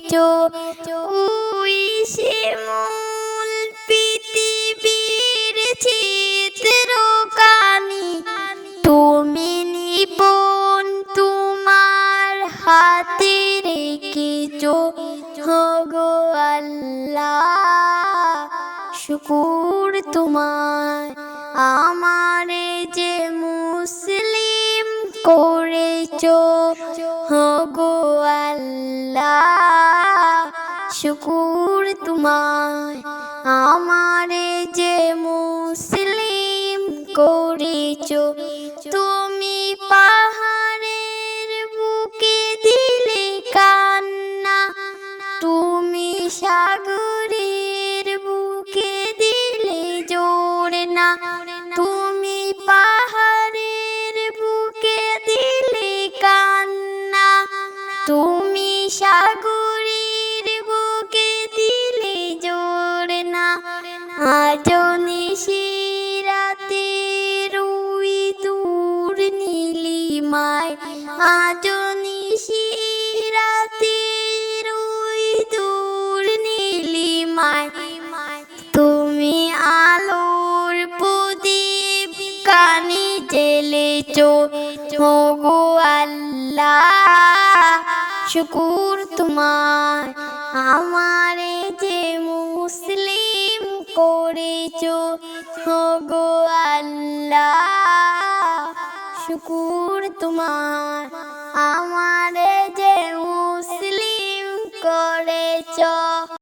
ওই সে মূল পৃথিবীর চিত্রখানি তুমি নিপুণ তোমার হাতে রেখেছো গো আল্লাহ। শুকুর তোমার আমারে যে মুসলিম করেছো গো আল্লাহ। শুকুর তোমার আমারে যে মুসলিম করেছো। তুমি পাহাড়ের বুকে দিলে কান্না, তুমি সাগরের বুকে দিলে জোড়না। তুমি পাহাড়ের বুকে দিলে কান্না, তুমি সাগরের বুকে দিলে জোড়না। আজ নিশিরাতে রুই দূর নীলিমায়, আজ নিশিরাতে রুই দূর নীলিমায়। তুমি আলোর প্রদীপ কানে জ্বেলেছো গো আল্লাহ। শুকুর তোমার আমারে যে মুসলিম করেছো গো আল্লাহ। শুকুর তোমার আমারে যে মুসলিম করেছো।